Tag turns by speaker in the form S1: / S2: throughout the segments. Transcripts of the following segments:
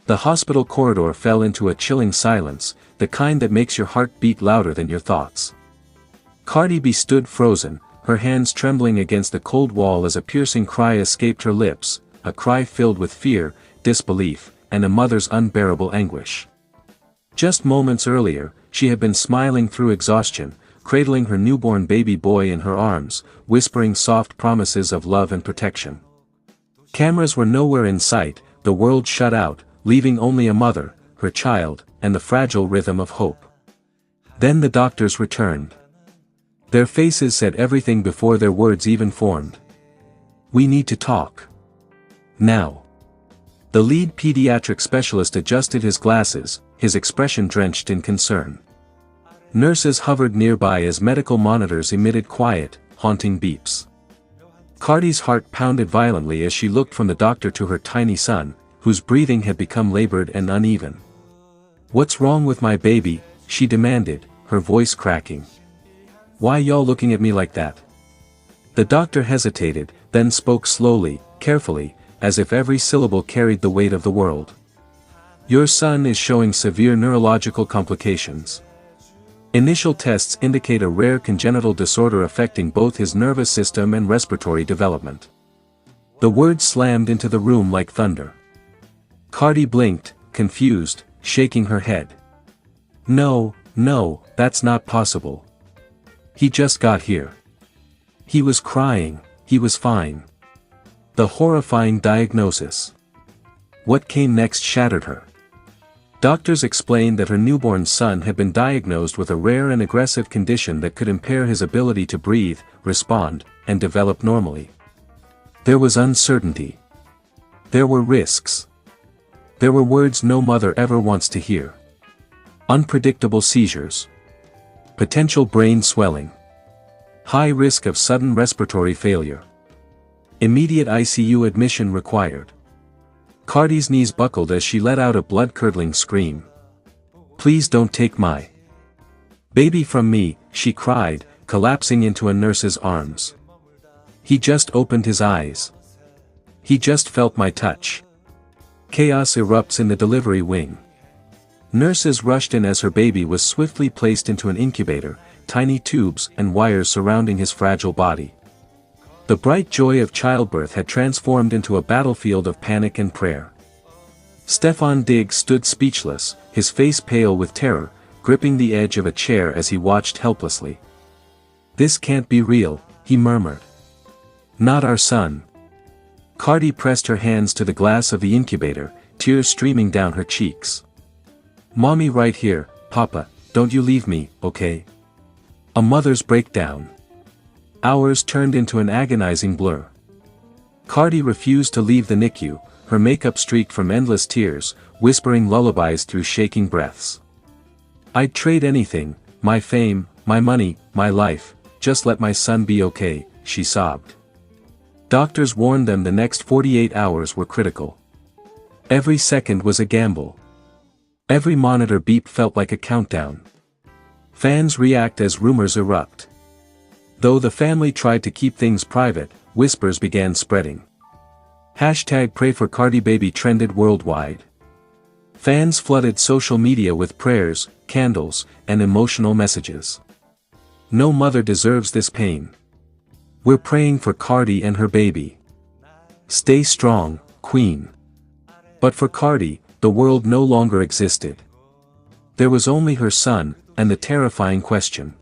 S1: The hospital corridor fell into a chilling silence, the kind that makes your heart beat louder than your thoughts. Cardi B stood frozen, her hands trembling against the cold wall as a piercing cry escaped her lips, a cry filled with fear, disbelief, and a mother's unbearable anguish. Just moments earlier, she had been smiling through exhaustion, cradling her newborn baby boy in her arms, whispering soft promises of love and protection. Cameras were nowhere in sight, the world shut out, leaving only a mother, her child, and the fragile rhythm of hope. Then the doctors returned. Their faces said everything before their words even formed. "We need to talk. Now." The lead pediatric specialist adjusted his glasses, his expression drenched in concern. Nurses hovered nearby as medical monitors emitted quiet, haunting beeps. Cardi's heart pounded violently as she looked from the doctor to her tiny son, whose breathing had become labored and uneven. "What's wrong with my baby?" she demanded, her voice cracking. "Why y'all looking at me like that?" The doctor hesitated, then spoke slowly, carefully, as if every syllable carried the weight of the world. "Your son is showing severe neurological complications. Initial tests indicate a rare congenital disorder affecting both his nervous system and respiratory development." The words slammed into the room like thunder. Cardi blinked, confused, shaking her head. No, that's not possible. He just got here. He was crying, he was fine." The horrifying diagnosis. What came next shattered her. Doctors explained that her newborn son had been diagnosed with a rare and aggressive condition that could impair his ability to breathe, respond, and develop normally. There was uncertainty. There were risks. There were words no mother ever wants to hear. Unpredictable seizures. Potential brain swelling. High risk of sudden respiratory failure. Immediate ICU admission required. Cardi's knees buckled as she let out a blood-curdling scream. "Please don't take my baby from me," she cried, collapsing into a nurse's arms. "He just opened his eyes. He just felt my touch." Chaos erupts in the delivery wing. Nurses rushed in as her baby was swiftly placed into an incubator, tiny tubes and wires surrounding his fragile body. The bright joy of childbirth had transformed into a battlefield of panic and prayer. Stefan Diggs stood speechless, his face pale with terror, gripping the edge of a chair as he watched helplessly. "This can't be real," he murmured. "Not our son." Cardi pressed her hands to the glass of the incubator, tears streaming down her cheeks. "Mommy right here, Papa, don't you leave me, okay?" A mother's breakdown. Hours turned into an agonizing blur. Cardi refused to leave the NICU, her makeup streaked from endless tears, whispering lullabies through shaking breaths. "I'd trade anything, my fame, my money, my life, just let my son be okay," she sobbed. Doctors warned them the next 48 hours were critical. Every second was a gamble. Every monitor beep felt like a countdown. Fans react as rumors erupt. Though the family tried to keep things private, whispers began spreading. #PrayForCardiBaby trended worldwide. Fans flooded social media with prayers, candles, and emotional messages. "No mother deserves this pain. We're praying for Cardi and her baby. Stay strong, Queen." But for Cardi, the world no longer existed. There was only her son, and the terrifying question.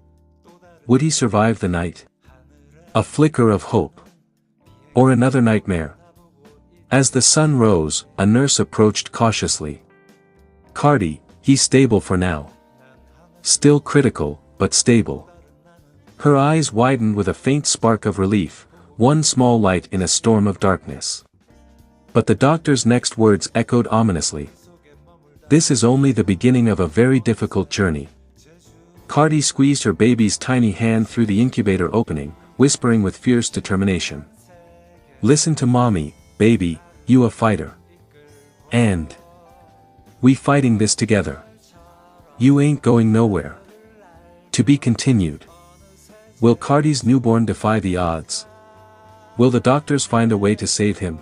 S1: Would he survive the night? A flicker of hope. Or another nightmare? As the sun rose, a nurse approached cautiously. "Cardi, he's stable for now. Still critical, but stable." Her eyes widened with a faint spark of relief, one small light in a storm of darkness. But the doctor's next words echoed ominously. "This is only the beginning of a very difficult journey." Cardi squeezed her baby's tiny hand through the incubator opening, whispering with fierce determination. "Listen to mommy, baby, you a fighter. And we fighting this together. You ain't going nowhere." To be continued. Will Cardi's newborn defy the odds? Will the doctors find a way to save him?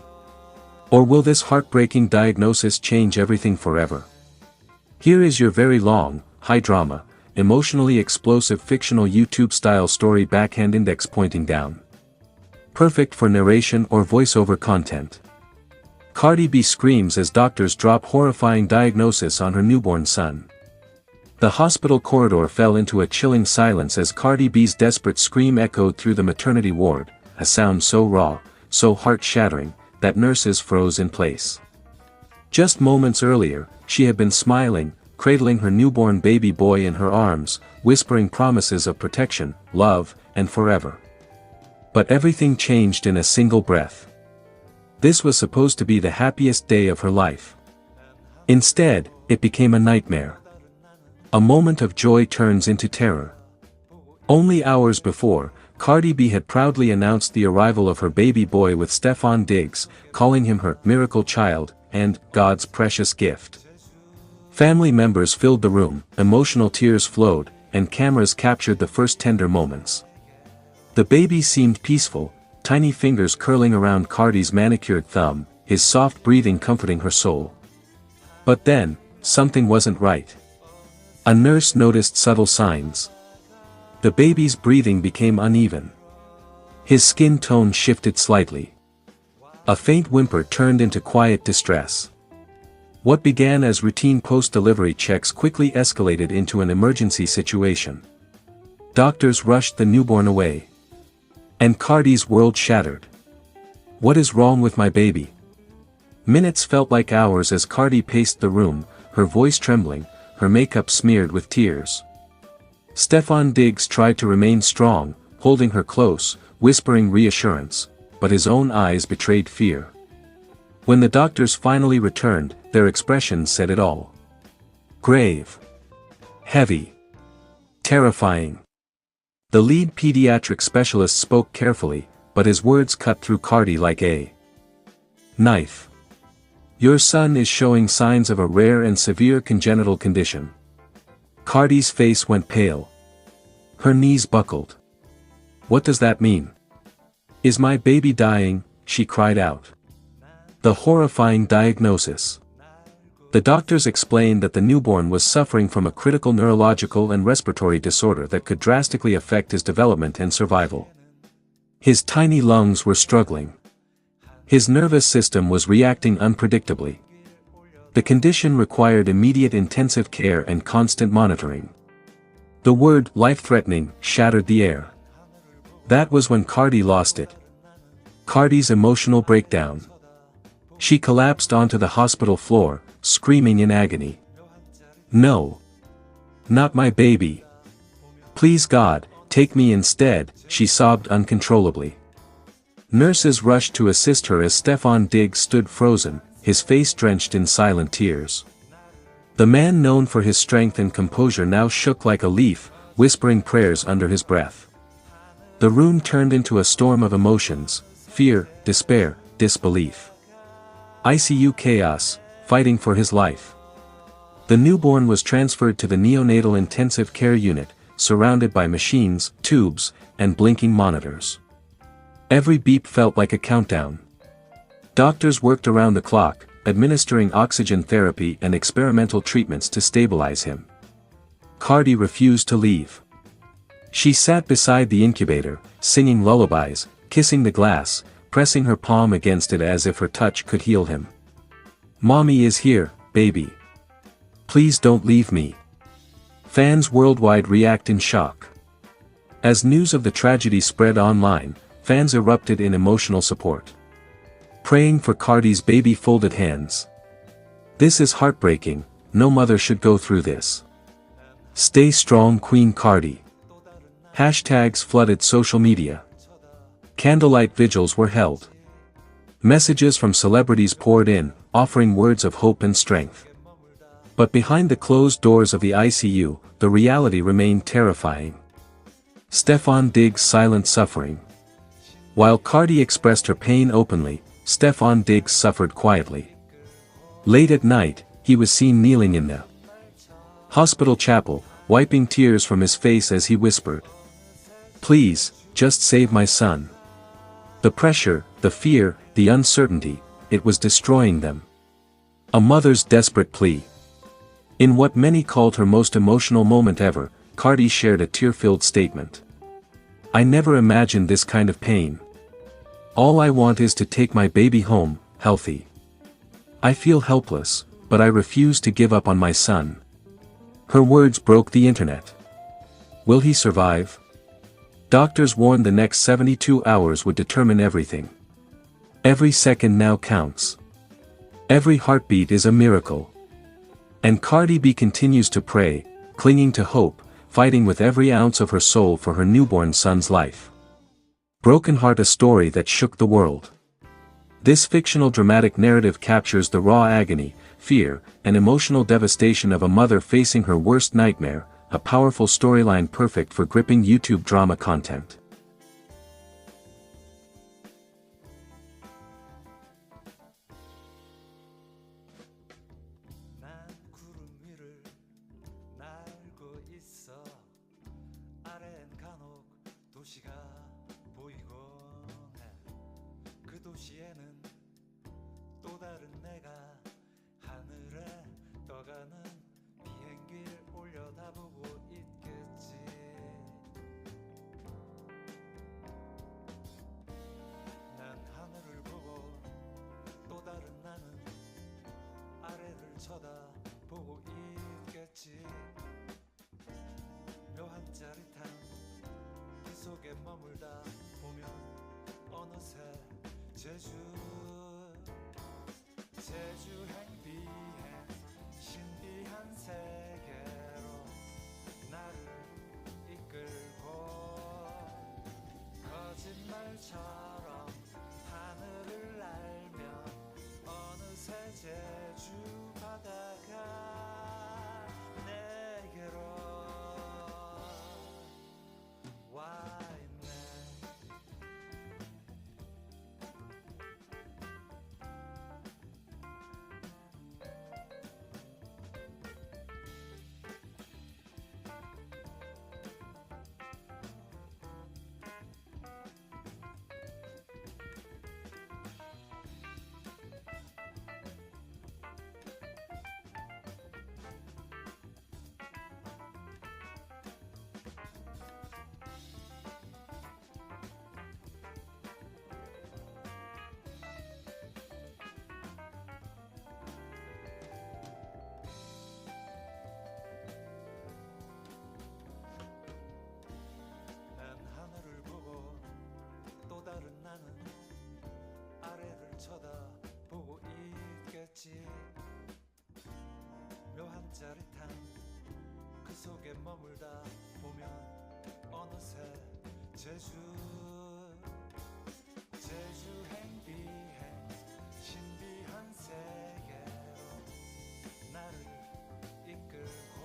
S1: Or will this heartbreaking diagnosis change everything forever? Here is your very long, high-drama, emotionally explosive fictional YouTube-style story backhand index pointing down. Perfect for narration or voiceover content. Cardi B screams as doctors drop horrifying diagnosis on her newborn son. The hospital corridor fell into a chilling silence as Cardi B's desperate scream echoed through the maternity ward, a sound so raw, so heart-shattering, that nurses froze in place. Just moments earlier, she had been smiling, cradling her newborn baby boy in her arms, whispering promises of protection, love, and forever. But everything changed in a single breath. This was supposed to be the happiest day of her life. Instead, it became a nightmare. A moment of joy turns into terror. Only hours before, Cardi B had proudly announced the arrival of her baby boy with Stefon Diggs, calling him her miracle child and God's precious gift. Family members filled the room, emotional tears flowed, and cameras captured the first tender moments. The baby seemed peaceful, tiny fingers curling around Cardi's manicured thumb, his soft breathing comforting her soul. But then, something wasn't right. A nurse noticed subtle signs. The baby's breathing became uneven. His skin tone shifted slightly. A faint whimper turned into quiet distress. What began as routine post-delivery checks quickly escalated into an emergency situation. Doctors rushed the newborn away. And Cardi's world shattered. What is wrong with my baby? Minutes felt like hours as Cardi paced the room, her voice trembling, her makeup smeared with tears. Stefon Diggs tried to remain strong, holding her close, whispering reassurance, but his own eyes betrayed fear. When the doctors finally returned, their expressions said it all. Grave. Heavy. Terrifying. The lead pediatric specialist spoke carefully, but his words cut through Cardi like a knife. Your son is showing signs of a rare and severe congenital condition. Cardi's face went pale. Her knees buckled. What does that mean? Is my baby dying? She cried out. The horrifying diagnosis. The doctors explained that the newborn was suffering from a critical neurological and respiratory disorder that could drastically affect his development and survival. His tiny lungs were struggling. His nervous system was reacting unpredictably. The condition required immediate intensive care and constant monitoring. The word life-threatening shattered the air. That was when Cardi lost it. Cardi's emotional breakdown. She collapsed onto the hospital floor, screaming in agony. No. Not my baby. Please God, take me instead, she sobbed uncontrollably. Nurses rushed to assist her as Stefon Diggs stood frozen, his face drenched in silent tears. The man known for his strength and composure now shook like a leaf, whispering prayers under his breath. The room turned into a storm of emotions, fear, despair, disbelief. ICU chaos, fighting for his life. The newborn was transferred to the neonatal intensive care unit, surrounded by machines, tubes, and blinking monitors. Every beep felt like a countdown. Doctors worked around the clock, administering oxygen therapy and experimental treatments to stabilize him. Cardi refused to leave. She sat beside the incubator, singing lullabies, kissing the glass, pressing her palm against it as if her touch could heal him. Mommy is here, baby. Please don't leave me. Fans worldwide react in shock. As news of the tragedy spread online, fans erupted in emotional support. Praying for Cardi's baby folded hands. This is heartbreaking, no mother should go through this. Stay strong Queen Cardi. Hashtags flooded social media. Candlelight vigils were held. Messages from celebrities poured in, offering words of hope and strength. But behind the closed doors of the ICU, the reality remained terrifying. Stefon Diggs' silent suffering. While Cardi expressed her pain openly, Stefon Diggs suffered quietly. Late at night, he was seen kneeling in the hospital chapel, wiping tears from his face as he whispered, "Please, just save my son." The pressure, the fear, the uncertainty, it was destroying them. A mother's desperate plea. In what many called her most emotional moment ever, Cardi shared a tear-filled statement. "I never imagined this kind of pain. All I want is to take my baby home, healthy. I feel helpless, but I refuse to give up on my son." Her words broke the internet. Will he survive? Doctors warned the next 72 hours would determine everything. Every second now counts. Every heartbeat is a miracle. And Cardi B continues to pray, clinging to hope, fighting with every ounce of her soul for her newborn son's life. Broken Heart, a story that shook the world. This fictional dramatic narrative captures the raw agony, fear, and emotional devastation of a mother facing her worst nightmare, a powerful storyline perfect for gripping YouTube drama content.
S2: 도시에는 또 다른 내가 하늘에 떠가는 비행기를 올려다보고 있겠지. 난 하늘을 보고 또 다른 나는 아래를 쳐다보고 있겠지. 묘한 짜릿함 그 속에 머물다 보면 어느새 제주 행비행 신비한 세계로 나를 이끌고 거짓말처럼 하늘을 날며 어느새 제주 바다가 내게로 와 있네. 나는 아래를 쳐다보고 있겠지. 묘한 짜릿함 그 속에 머물다 보면 어느새 제주 행비행 신비한 세계로 나를 이끌고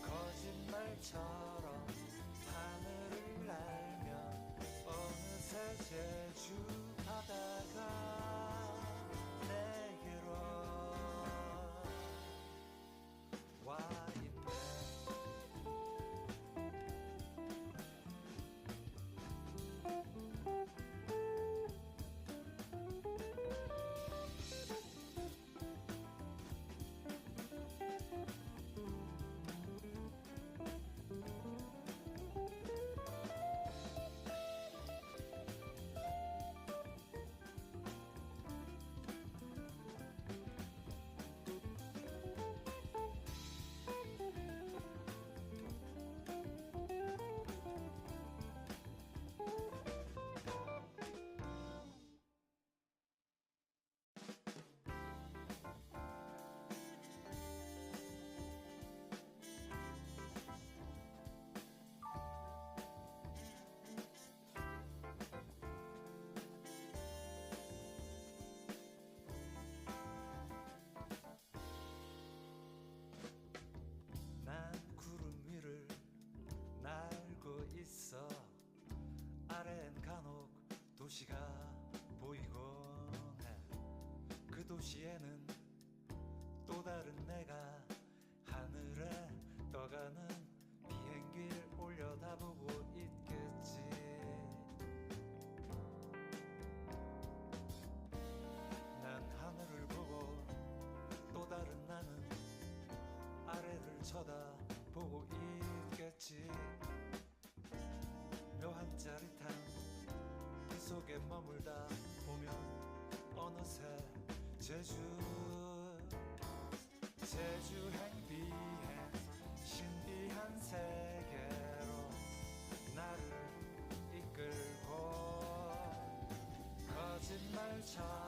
S2: 거짓말처럼 하늘을 날며 어느새 제주 바다가 내게로 와 있네. 아래엔 간혹 도시가 보이곤 해. 그 도시에는 또 다른 내가 하늘에 떠가는 비행기를 올려다보고 있겠지. 쳐다보고 있겠지. 묘한 짜릿함 그 속에 머물다 보면 어느새 제주행 비행 신비한 세계로 나를 이끌고 거짓말처럼